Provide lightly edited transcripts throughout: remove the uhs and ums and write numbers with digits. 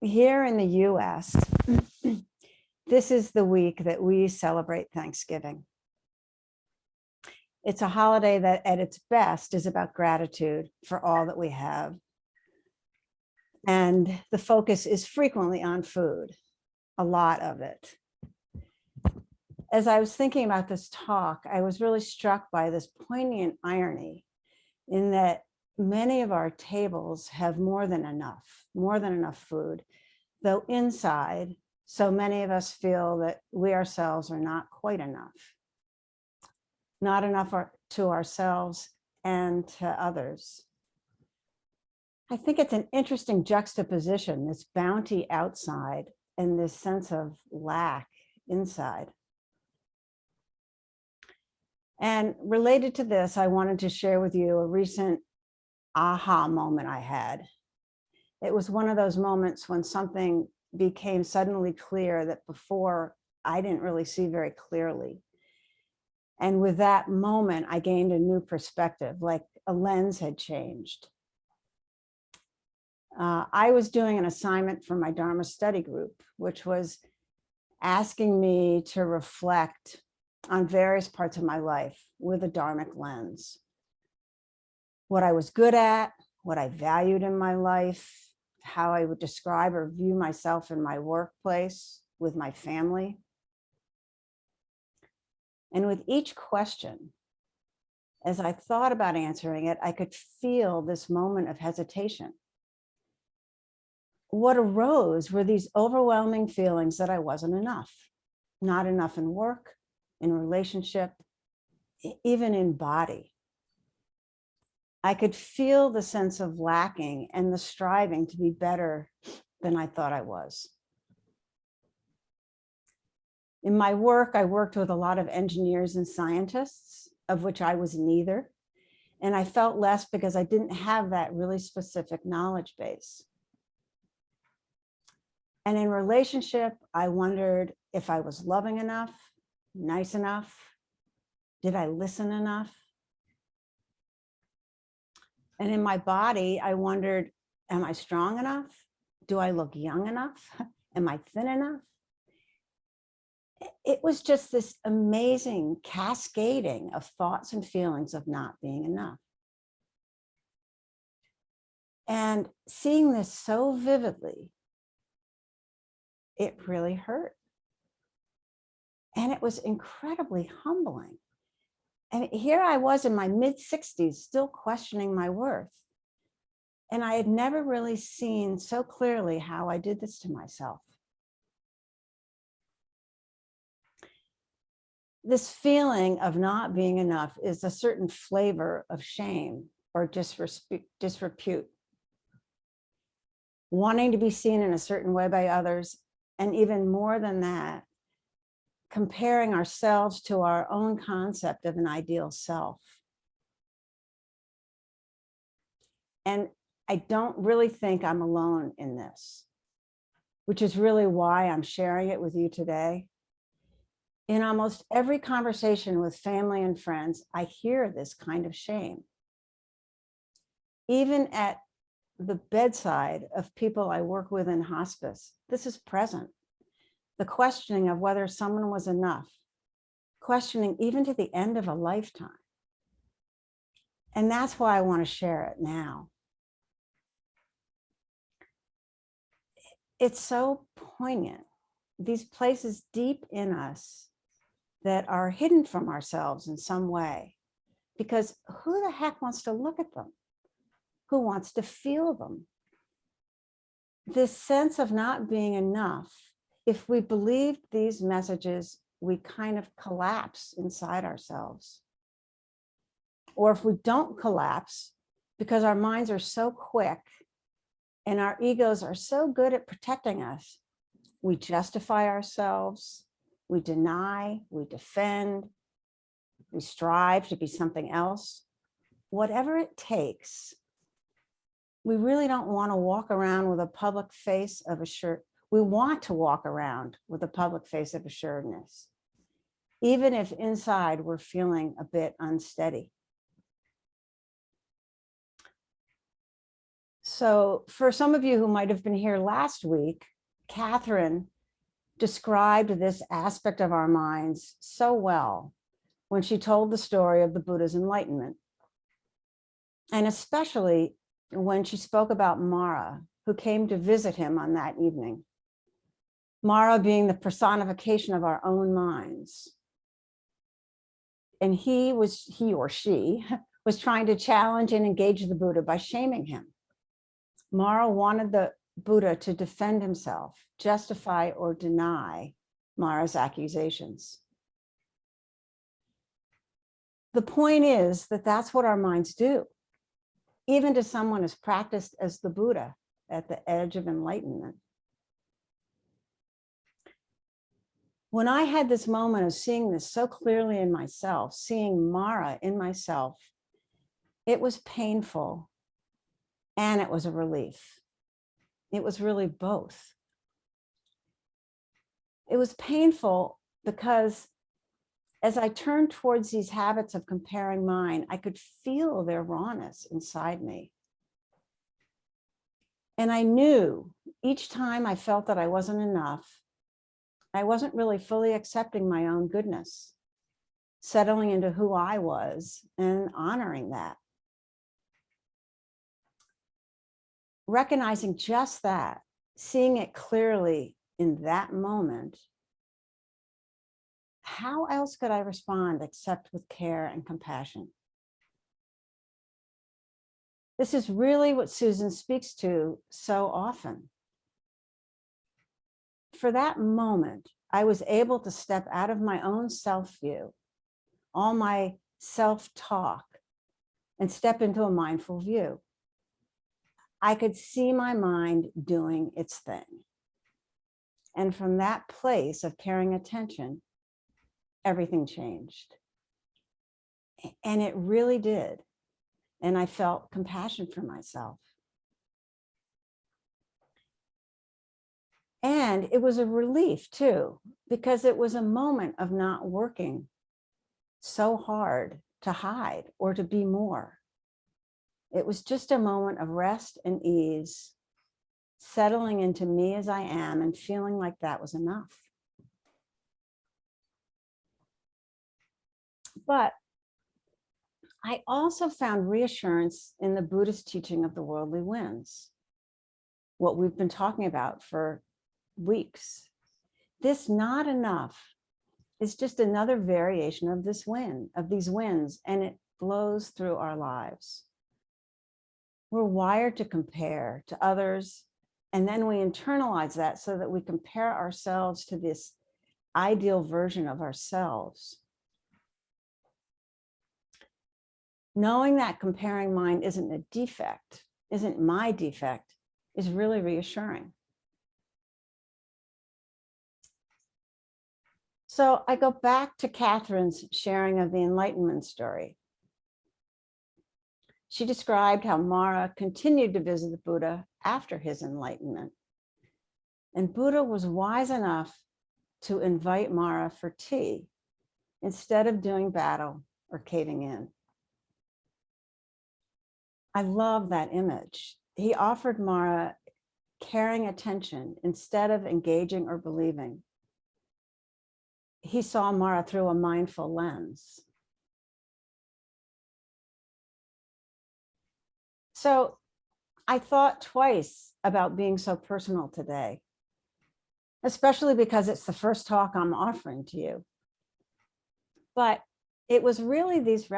Here in the US, this is the week that we celebrate Thanksgiving. It's a holiday that at its best is about gratitude for all that we have. And the focus is frequently on food, a lot of it. As I was thinking about this talk, I was really struck by this poignant irony in that many of our tables have more than enough food, though inside, so many of us feel that we ourselves are not quite enough. Not enough to ourselves and to others. I think it's an interesting juxtaposition, this bounty outside and this sense of lack inside. And related to this, I wanted to share with you a recent aha moment I had. It was one of those moments when something became suddenly clear that before I didn't really see very clearly. And with that moment, I gained a new perspective, like a lens had changed. I was doing an assignment for my Dharma study group, which was asking me to reflect on various parts of my life with a Dharmic lens. What I was good at, what I valued in my life, how I would describe or view myself in my workplace, with my family. And with each question, as I thought about answering it, I could feel this moment of hesitation. What arose were these overwhelming feelings that I wasn't enough, not enough in work, in relationship, even in body. I could feel the sense of lacking and the striving to be better than I thought I was. In my work, I worked with a lot of engineers and scientists, of which I was neither. And I felt less because I didn't have that really specific knowledge base. And in relationship, I wondered if I was loving enough, nice enough, did I listen enough? And in my body, I wondered, am I strong enough? Do I look young enough? Am I thin enough? It was just this amazing cascading of thoughts and feelings of not being enough. And seeing this so vividly, it really hurt. And it was incredibly humbling. And here I was in my mid-60s, still questioning my worth. And I had never really seen so clearly how I did this to myself. This feeling of not being enough is a certain flavor of shame or disrepute. Wanting to be seen in a certain way by others, and even more than that, comparing ourselves to our own concept of an ideal self. And I don't really think I'm alone in this, which is really why I'm sharing it with you today. In almost every conversation with family and friends, I hear this kind of shame. Even at the bedside of people I work with in hospice, this is present. The questioning of whether someone was enough, questioning even to the end of a lifetime. And that's why I want to share it now. It's so poignant. These places deep in us that are hidden from ourselves in some way, because who the heck wants to look at them? Who wants to feel them? This sense of not being enough, if we believe these messages, we kind of collapse inside ourselves. Or if we don't collapse, because our minds are so quick and our egos are so good at protecting us, we justify ourselves, we deny, we defend, we strive to be something else. Whatever it takes, we really don't want to walk around with a public face of we want to walk around with a public face of assuredness, even if inside we're feeling a bit unsteady. So for some of you who might have been here last week, Catherine described this aspect of our minds so well when she told the story of the Buddha's enlightenment. And especially when she spoke about Mara, who came to visit him on that evening. Mara being the personification of our own minds. And he or she was trying to challenge and engage the Buddha by shaming him. Mara wanted the Buddha to defend himself, justify or deny Mara's accusations. The point is that that's what our minds do, even to someone as practiced as the Buddha at the edge of enlightenment. When I had this moment of seeing this so clearly in myself, seeing Mara in myself, it was painful and it was a relief. It was really both. It was painful because as I turned towards these habits of comparing mine, I could feel their rawness inside me. And I knew each time I felt that I wasn't enough, I wasn't really fully accepting my own goodness, settling into who I was and honoring that. Recognizing just that, seeing it clearly in that moment, how else could I respond except with care and compassion? This is really what Susan speaks to so often. For that moment, I was able to step out of my own self-view, all my self-talk, and step into a mindful view. I could see my mind doing its thing. And from that place of caring attention, everything changed. And it really did. And I felt compassion for myself. And it was a relief too, because it was a moment of not working so hard to hide or to be more. It was just a moment of rest and ease, settling into me as I am and feeling like that was enough. But I also found reassurance in the Buddhist teaching of the worldly winds, what we've been talking about for weeks. This not enough is just another variation of this wind, of these winds, and it blows through our lives. We're wired to compare to others, and then we internalize that so that we compare ourselves to this ideal version of ourselves. Knowing that comparing mind isn't a defect, isn't my defect, is really reassuring. So I go back to Catherine's sharing of the enlightenment story. She described how Mara continued to visit the Buddha after his enlightenment. And Buddha was wise enough to invite Mara for tea instead of doing battle or caving in. I love that image. He offered Mara caring attention instead of engaging or believing. He saw Mara through a mindful lens. So I thought twice about being so personal today, especially because it's the first talk I'm offering to you. But it was really this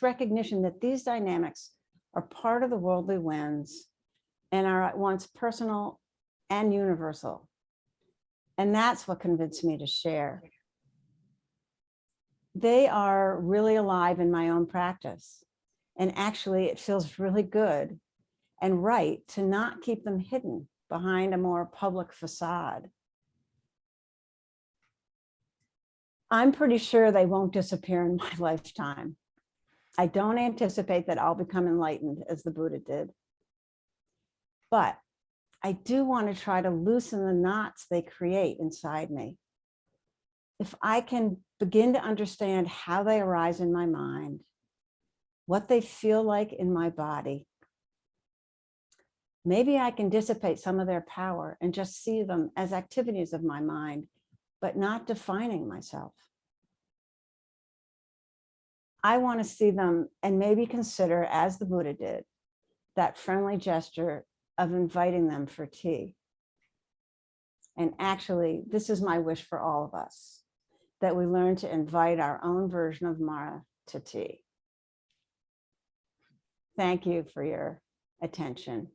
recognition that these dynamics are part of the worldly winds and are at once personal and universal. And that's what convinced me to share. They are really alive in my own practice. And actually, it feels really good and right to not keep them hidden behind a more public facade. I'm pretty sure they won't disappear in my lifetime. I don't anticipate that I'll become enlightened as the Buddha did. But I do want to try to loosen the knots they create inside me. If I can begin to understand how they arise in my mind, what they feel like in my body, maybe I can dissipate some of their power and just see them as activities of my mind, but not defining myself. I want to see them and maybe consider, as the Buddha did, that friendly gesture of inviting them for tea. And actually, this is my wish for all of us, that we learn to invite our own version of Mara to tea. Thank you for your attention.